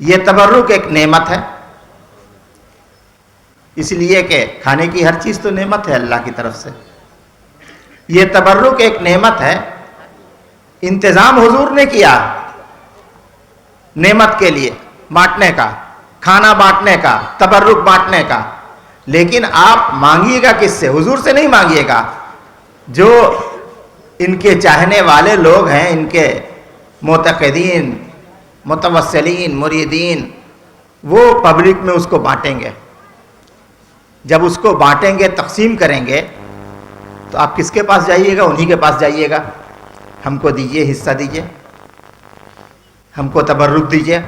یہ تبرک ایک نعمت ہے، اس لیے کہ کھانے کی ہر چیز تو نعمت ہے اللہ کی طرف سے. یہ تبرک ایک نعمت ہے، انتظام حضور نے کیا نعمت کے لیے بانٹنے کا، کھانا بانٹنے کا، تبرک بانٹنے کا. لیکن آپ مانگیے گا کس سے؟ حضور سے نہیں مانگیے گا. جو ان کے چاہنے والے لوگ ہیں، ان کے معتقدین، متوسلین، مریدین، وہ پبلک میں اس کو بانٹیں گے. جب اس کو بانٹیں گے، تقسیم کریں گے، تو آپ کس کے پاس جائیے گا؟ انہی کے پاس جائیے گا. ہم کو دیجئے، حصہ دیجئے، ہم کو تبرک دیجئے.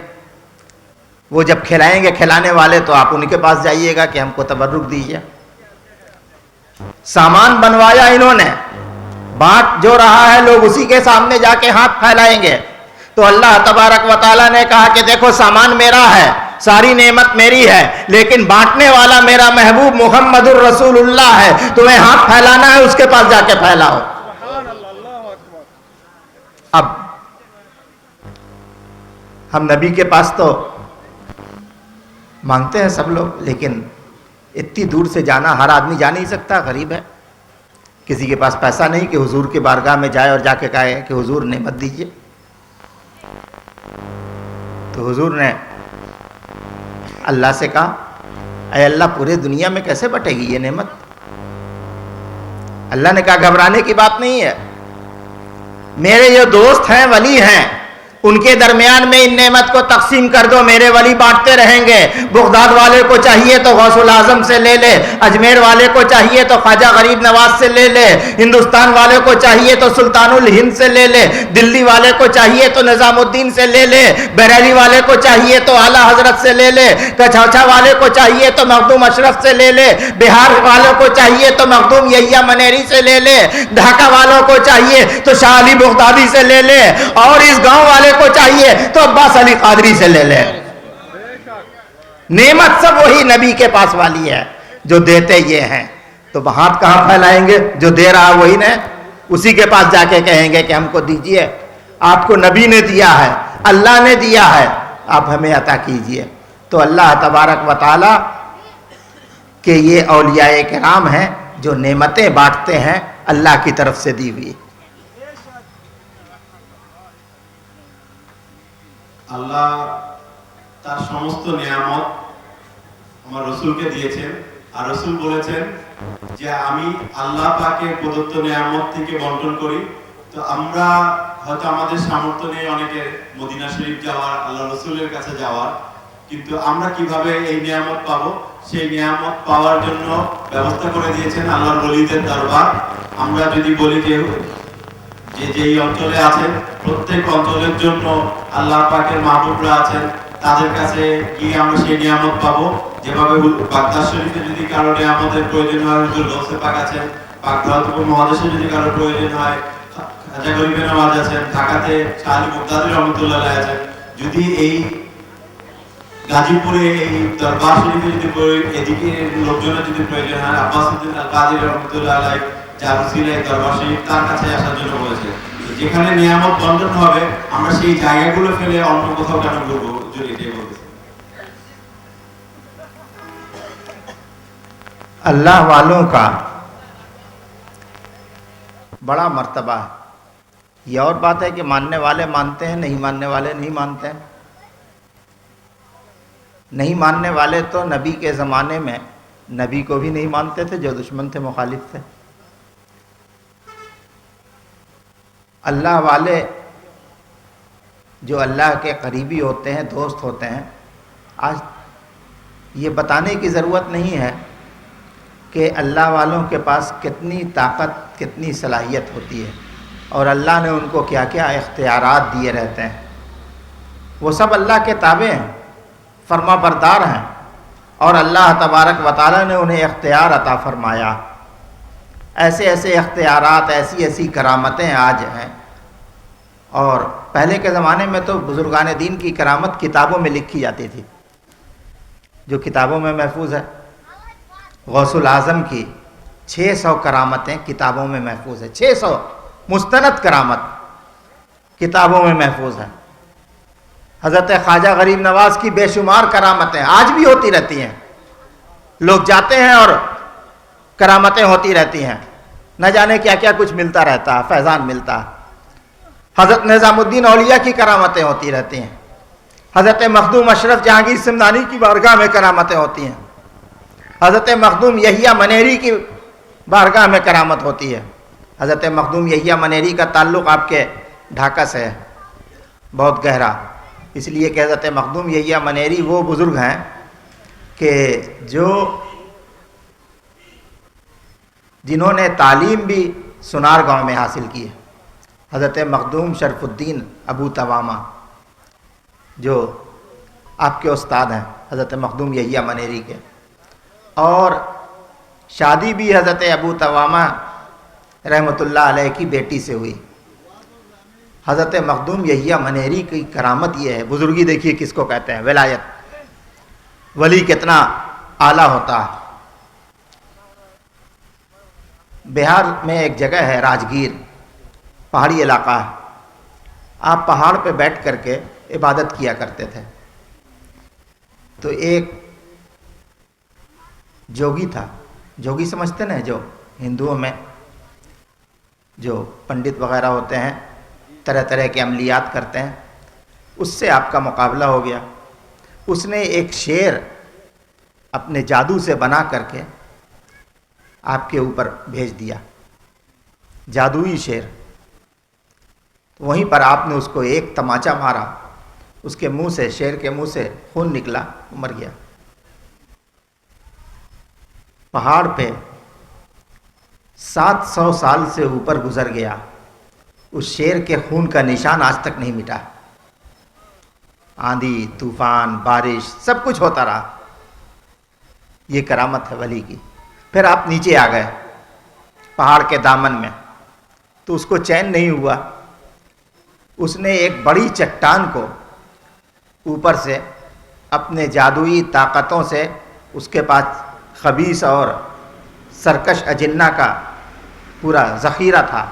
وہ جب کھلائیں گے کھلانے والے، تو آپ ان کے پاس جائیے گا کہ ہم کو تبرک دیجئے. سامان بنوایا انہوں نے، بانٹ جو رہا ہے لوگ اسی کے سامنے جا کے ہاتھ پھیلائیں گے. تو اللہ تبارک و تعالیٰ نے کہا کہ دیکھو سامان میرا ہے، ساری نعمت میری ہے، لیکن بانٹنے والا میرا محبوب محمد الرسول اللہ ہے. تمہیں ہاتھ پھیلانا ہے، اس کے پاس جا کے پھیلاؤ. اب ہم نبی کے پاس تو مانگتے ہیں سب لوگ، لیکن اتنی دور سے جانا ہر آدمی جا نہیں سکتا، غریب ہے. کسی کے پاس پیسہ نہیں کہ حضور کی بارگاہ میں جائے اور جا کے کہے کہ حضور نعمت دیجئے. تو حضور نے اللہ سے کہا اے اللہ پورے دنیا میں کیسے بٹے گی یہ نعمت؟ اللہ نے کہا گھبرانے کی بات نہیں ہے، میرے جو دوست ہیں، ولی ہیں، ان کے درمیان میں ان نعمت کو تقسیم کر دو. میرے ولی بانٹتے رہیں گے. بغداد والے کو چاہیے تو غوث العظم سے لے لے، اجمیر والے کو چاہیے تو خواجہ غریب نواز سے لے لے، ہندوستان والے کو چاہیے تو سلطان الہند سے لے لے، دلی والے کو چاہیے تو نظام الدین سے لے لے، بریلی والے کو چاہیے تو اعلیٰ حضرت سے لے لے، کچھوچھا والے کو چاہیے تو مخدوم اشرف سے لے لے، بہار والوں کو چاہیے تو مخدوم یحییٰ منیری سے لے لے، ڈھاکہ والوں کو چاہیے تو شاہ علی بغدادی سے لے لے، اور اس گاؤں والے کو چاہیے تو عباس علی قادری سے لے لے. نعمت سب وہی نبی کے پاس والی ہے جو دیتے یہ ہیں. تو ہاتھ کہاں پھیلائیں گے؟ جو دے رہا وہی نے، اسی کے پاس جا کے کہیں گے کہ ہم کو دیجئے. آپ کو نبی نے دیا ہے، اللہ نے دیا ہے، آپ ہمیں عطا کیجئے. تو اللہ تبارک و تعالی کہ یہ اولیاء کرام ہیں جو نعمتیں بانٹتے ہیں اللہ کی طرف سے دی ہوئی. আল্লাহ তার সমস্ত নিয়ামত আমার রসুলকে দিয়েছেন, আর রসুল বলেছেন যে আমি আল্লাহ পাকের প্রদত্ত নিয়ামত থেকে বন্টন করি. তো আমরা হয়তো আমাদের সামর্থ্য নেই অনেকের মদিনা শরীফ যাওয়ার, আল্লাহ রসুলের কাছে যাওয়ার, কিন্তু আমরা কিভাবে এই নিয়ামত পাবো? সেই নিয়ামত পাওয়ার জন্য ব্যবস্থা করে দিয়েছেন আল্লাহর ওলিদের দরবার. আমরা যদি বলি যে যেই অঞ্চলে আছেন প্রত্যেক অঞ্চলের জন্য আল্লাহ পাকের মাহবুবরা আছেন, তাদের কাছে গিয়ে আমরা সেই নিয়ামত পাবো. যেভাবে বাগদাদ শরীফে যদি কারো নিয়ামতের প্রয়োজন হয়, হুজুর গৌসে পাক আছেন, ভারত উপমহাদেশে যদি কারো প্রয়োজন হয়, খাজা গরিবে নওয়াজ আছেন, ঢাকাতে শাহ আলী মুক্তাদির রহমতুল্লাহ আছেন. যদি এই গাজীপুরে এই দরবার শরীফে যদি এদিকে লোকজনের যদি প্রয়োজন হয়, আব্বাস উদ্দিন আল কাদির রহমতুল্লাহ আলাইহি যার উসিলায় দরবার শরীফ তার কাছে আসার জন্য বলেছে. যেখানে নিয়ামত বন্টন হবে আমরা সেই জায়গাগুলো ফেলে অন্য কোথাও কেন ঘুরবো? যদি এটাই বলতেছে اللہ والوں کا بڑا مرتبہ ہے. یہ اور بات ہے کہ ماننے والے مانتے ہیں، نہیں ماننے والے نہیں مانتے ہیں. نہیں ماننے والے تو نبی کے زمانے میں نبی کو بھی نہیں مانتے تھے، جو دشمن تھے، مخالف تھے. اللہ والے جو اللہ کے قریبی ہوتے ہیں، دوست ہوتے ہیں، آج یہ بتانے کی ضرورت نہیں ہے کہ اللہ والوں کے پاس کتنی طاقت، کتنی صلاحیت ہوتی ہے، اور اللہ نے ان کو کیا کیا اختیارات دیے رہتے ہیں. وہ سب اللہ کے تابع ہیں، فرما بردار ہیں، اور اللہ تبارک و تعالیٰ نے انہیں اختیار عطا فرمایا. ایسے ایسے اختیارات، ایسی ایسی کرامتیں آج ہیں. اور پہلے کے زمانے میں تو بزرگان دین کی کرامت کتابوں میں لکھی جاتی تھی، جو کتابوں میں محفوظ ہے. غوث العظم کی 600 کرامتیں کتابوں میں محفوظ ہے. 600 مستند کرامت کتابوں میں محفوظ ہے. हज़रत ख्वाजा गरीब नवाज की बेशुमार करामतें आज भी होती रहती हैं, लोग जाते हैं और करामतें होती रहती हैं, न जाने क्या क्या कुछ मिलता रहता है, फैज़ान मिलता है। हज़रत निज़ामुद्दीन औलिया की करामतें होती रहती हैं, हज़रत मखदूम अशरफ जहांगीर सिमनानी की बारगाह में करामतें होती हैं, हज़रत मखदूम यहिया मनेरी की बारगाह में करामत होती है। हज़रत मखदूम यहिया मनेरी का ताल्लुक़ आपके ढाका से है, बहुत गहरा, इसलिए कि हज़रत मखदूम यहिया मनेरी वो बुज़ुर्ग हैं कि जिन्होंने तालीम भी सुनार गांव में हासिल की है। हज़रत मखदूम शरफुद्दीन अबू तवामा जो आपके उस्ताद हैं हज़रत मखदूम यहिया मनेरी के, और शादी भी हज़रत अबू तवामा रहमतुल्लाह अलैह की बेटी से हुई। हज़रत मखदूम यहिया मनेरी की करामत ये है, बुज़ुर्गी देखिए किसको कहते हैं, विलायत, वली कितना आला होता है। बिहार में एक जगह है राजगीर, पहाड़ी इलाका है, आप पहाड़ पे बैठ करके इबादत किया करते थे। तो एक जोगी था, जोगी समझते ना, जो हिंदुओं में जो पंडित वगैरह होते हैं, तरह तरह के अमलियात करते हैं, उससे आपका मुकाबला हो गया। उसने एक शेर अपने जादू से बना करके आपके ऊपर भेज दिया, जादुई शेर। तो वहीं पर आपने उसको एक तमाचा मारा, उसके मुंह से, शेर के मुंह से खून निकला, वो मर गया। पहाड़ पे 700 साल से ऊपर गुजर गया, उस शेर के खून का निशान आज तक नहीं मिटा। आंधी तूफान बारिश सब कुछ होता रहा, ये करामत है वली की। फिर आप नीचे आ गए पहाड़ के दामन में, तो उसको चैन नहीं हुआ, उसने एक बड़ी चट्टान को ऊपर से अपने जादुई ताकतों से, उसके पास खबीस और सरकश अजिन्ना का पूरा ज़ख़ीरा था,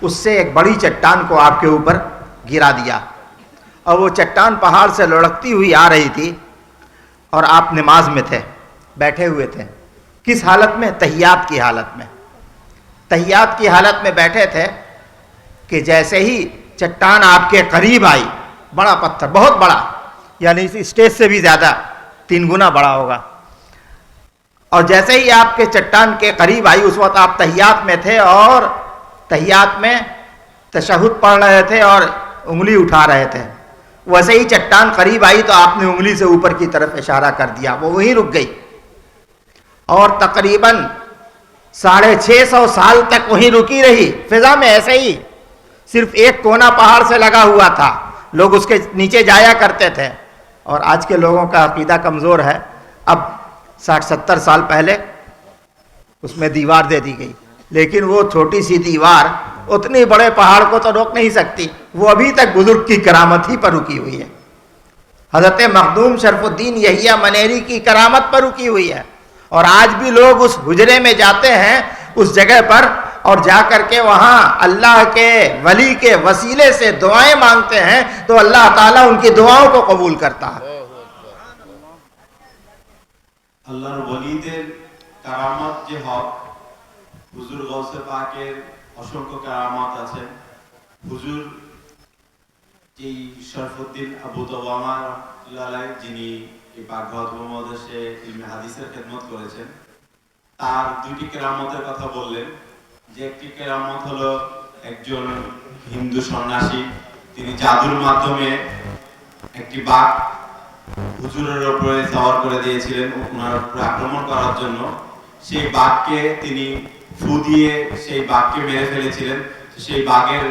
उससे एक बड़ी चट्टान को आपके ऊपर गिरा दिया। और वो चट्टान पहाड़ से लुढ़कती हुई आ रही थी, और आप नमाज में थे, बैठे हुए थे। किस हालत में? तहियात की हालत में। तहियात की हालत में बैठे थे कि जैसे ही चट्टान आपके करीब आई, बड़ा पत्थर, बहुत बड़ा, यानी इस स्टेज से भी ज़्यादा 3 गुना बड़ा होगा, और जैसे ही आपके चट्टान के करीब आई, उस वक्त आप तहियात में थे और तहियात में तशहुद पढ़ रहे थे और उंगली उठा रहे थे। वैसे ही चट्टान करीब आई तो आपने उंगली से ऊपर की तरफ इशारा कर दिया, वो वहीं रुक गई, और तकरीबन 650 साल तक वहीं रुकी रही, फिजा में ऐसे ही। सिर्फ एक कोना पहाड़ से लगा हुआ था, लोग उसके नीचे जाया करते थे। और आज के लोगों का अकीदा कमज़ोर है, अब 60-70 साल पहले उसमें दीवार दे दी गई, लेकिन वो छोटी सी दीवार उतनी बड़े पहाड़ को तो रोक नहीं सकती, वो अभी तक बुजुर्ग की करामत ही पर रुकी हुई है। हज़रत मखदूम शरफुद्दीन यहिया मनेरी की करामत पर रुकी हुई है, और आज भी लोग उस हुजरे में जाते हैं, उस जगह पर, और जा करके वहाँ अल्लाह के वली के वसीले से दुआएं मांगते हैं, तो अल्लाह ताला उनकी दुआओं को कबूल करता है। আল্লাহর ওলিদের কারামত যে হক, হুজুর গৌসে পাকের অসংখ্য কারামত আছে। হুজুর এই শরফুদ্দিন আবু তাওয়ামা রাহমাতুল্লাহ, যিনি এই পাকঘর উপমহাদেশে ইলমে হাদিসের খেদমত করেছেন, তার দুইটি কেরামতের কথা বললেন। যে একটি কেরামত হলো একজন হিন্দু সন্ন্যাসী, তিনি জাদুর মাধ্যমে একটি বাঘ হুজুরের উপরে সওয়ার করে দিয়েছিলেন ওনার উপরে আক্রমণ করার জন্য। সেই বাঘকে তিনি ফু দিয়ে সেই বাঘকে মেরে ফেলেছিলেন, সেই বাঘের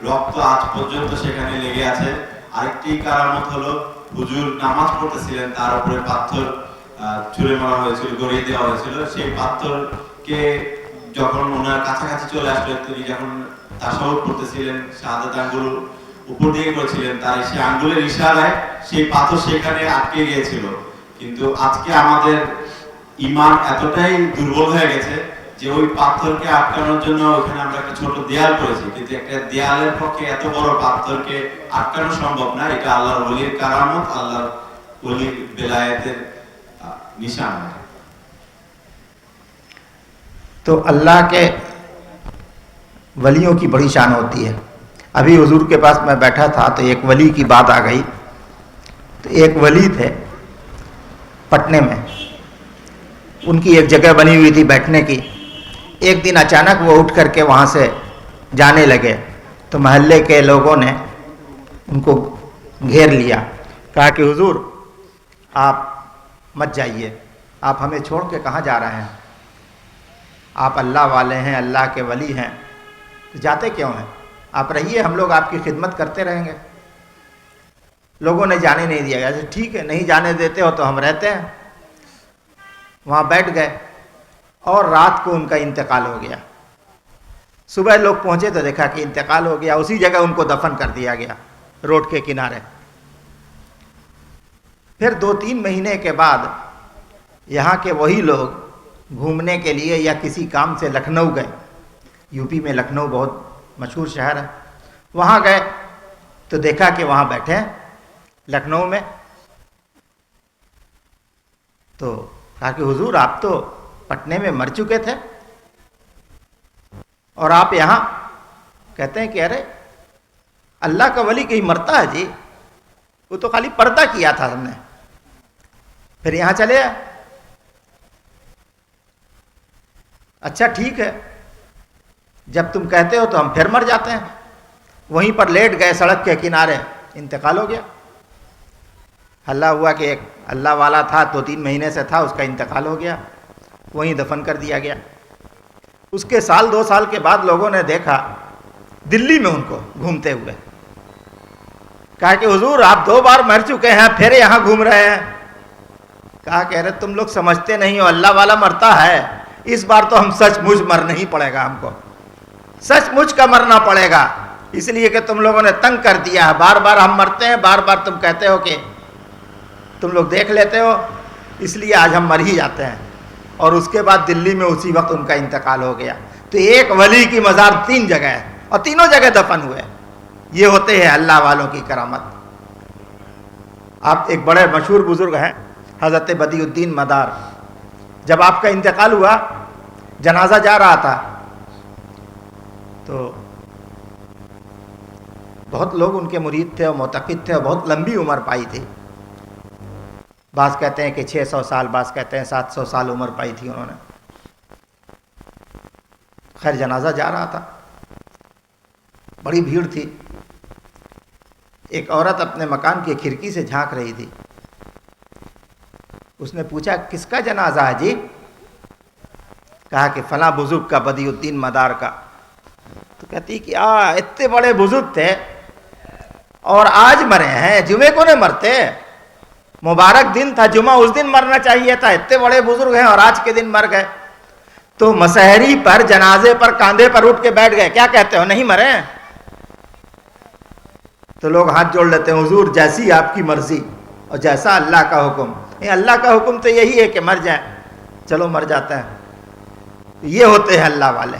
রক্ত আজ পর্যন্ত সেখানে লেগে আছে। আরেকটি কারামত হলো হুজুর নামাজ পড়তেছিলেন, তার উপরে পাথর ছুঁড়ে মারা হয়েছিল, গড়িয়ে দেওয়া হয়েছিল। সেই পাথরকে যখন ওনার কাছাকাছি চলে আসলো, তিনি যখন তাশাহুদ পড়তেছিলেন, শাহাদাত আঙ্গুল উপর দিকে করেছিলেন, তাই সেই আঙ্গুলের ইশারায় সেই পাথর সেখানে আটকে গিয়েছিল। কিন্তু আজকে আমাদের ঈমান এতটাই দুর্বল হয়ে গেছে যে ওই পাথরকে আটকানোর জন্য ওখানে আমরা একটা ছোট দেয়াল করেছি, কিন্তু একটা দেয়ালের পক্ষে এত বড় পাথরকে আটকানো সম্ভব না। এটা আল্লাহর ওলির কারামত, আল্লাহর ওলির বেলায়েতের निशान है। तो अल्लाह के वलियों की बड़ी शान होती है। अभी हुजूर के पास मैं बैठा था तो एक वली की बात आ गई। तो एक वली थे पटने में, उनकी एक जगह बनी हुई थी बैठने की। एक दिन अचानक वो उठ करके वहाँ से जाने लगे तो महल्ले के लोगों ने उनको घेर लिया, कहा कि हुजूर आप मत जाइए, आप हमें छोड़ के कहाँ जा रहे हैं, आप अल्लाह वाले हैं, अल्लाह के वली हैं, तो जाते क्यों हैं, आप रहिए, हम लोग आपकी खिदमत करते रहेंगे। लोगों ने जाने नहीं दिया। ऐसे ठीक है, नहीं जाने देते हो तो हम रहते हैं। वहाँ बैठ गए और रात को उनका इंतकाल हो गया। सुबह लोग पहुँचे तो देखा कि इंतकाल हो गया, उसी जगह उनको दफन कर दिया गया रोड के किनारे। फिर 2-3 महीने के बाद यहाँ के वही लोग घूमने के लिए या किसी काम से लखनऊ गए। यूपी में लखनऊ बहुत मशहूर शहर है। वहाँ गए तो देखा कि वहाँ बैठे हैं लखनऊ में। तो कहा कि हुजूर आप तो पटने में मर चुके थे और आप यहाँ, कहते हैं कि अरे अल्लाह का वली कहीं मरता है जी, वो तो खाली पर्दा किया था हमने, फिर यहाँ चले आए। अच्छा ठीक है, जब तुम कहते हो तो हम फिर मर जाते हैं। वहीं पर लेट गए सड़क के किनारे, इंतकाल हो गया। हल्ला हुआ कि एक अल्लाह वाला था, 2-3 महीने से था, उसका इंतकाल हो गया, वहीं दफन कर दिया गया। उसके 1-2 साल के बाद लोगों ने देखा दिल्ली में उनको घूमते हुए। कहा कि हुजूर आप 2 बार मर चुके हैं, फिर यहाँ घूम रहे हैं। कहा कह रहे तुम लोग समझते नहीं हो, अल्लाह वाला मरता है, इस बार तो हम सचमुच मरना ही पड़ेगा, हमको सचमुच का मरना पड़ेगा, इसलिए कि तुम लोगों ने तंग कर दिया है। बार बार हम मरते हैं, बार बार तुम कहते हो कि तुम लोग देख लेते हो, इसलिए आज हम मर ही जाते हैं। और उसके बाद दिल्ली में उसी वक्त उनका इंतकाल हो गया। तो एक वली की मज़ार 3 जगह है और तीनों जगह दफन हुए। ये होते हैं अल्लाह वालों की करामत। आप एक बड़े मशहूर बुजुर्ग हैं हज़रत बदियुद्दीन मदार, जब आपका इंतकाल हुआ, जनाजा जा रहा था तो बहुत लोग उनके मुरीद थे और मोतक़िद थे और बहुत लंबी उम्र पाई थी। बाज़ कहते हैं कि 600 साल, बाज़ कहते हैं 700 साल उम्र पाई थी उन्होंने। खैर जनाजा जा रहा था, बड़ी भीड़ थी। एक औरत अपने मकान की खिड़की से झांक रही थी। उसने पूछा किसका जनाजा है जी? कहा कि फला बुजुर्ग का, बदियुद्दीन मदार का। तो कहती कि इतने बड़े बुजुर्ग थे और आज मरे हैं, जुमे को नहीं मरते, मुबारक दिन था जुमा, उस दिन मरना चाहिए था, इतने बड़े बुजुर्ग हैं और आज के दिन मर गए। तो मसहरी पर, जनाजे पर कांधे पर उठ के बैठ गए, क्या कहते हो, नहीं मरे? तो लोग हाथ जोड़ लेते हैं, हुजूर जैसी आपकी मर्जी और जैसा अल्लाह का हुक्म। अल्लाह का हुक्म तो यही है कि मर जाए, चलो मर जाते हैं। ये होते हैं अल्लाह वाले।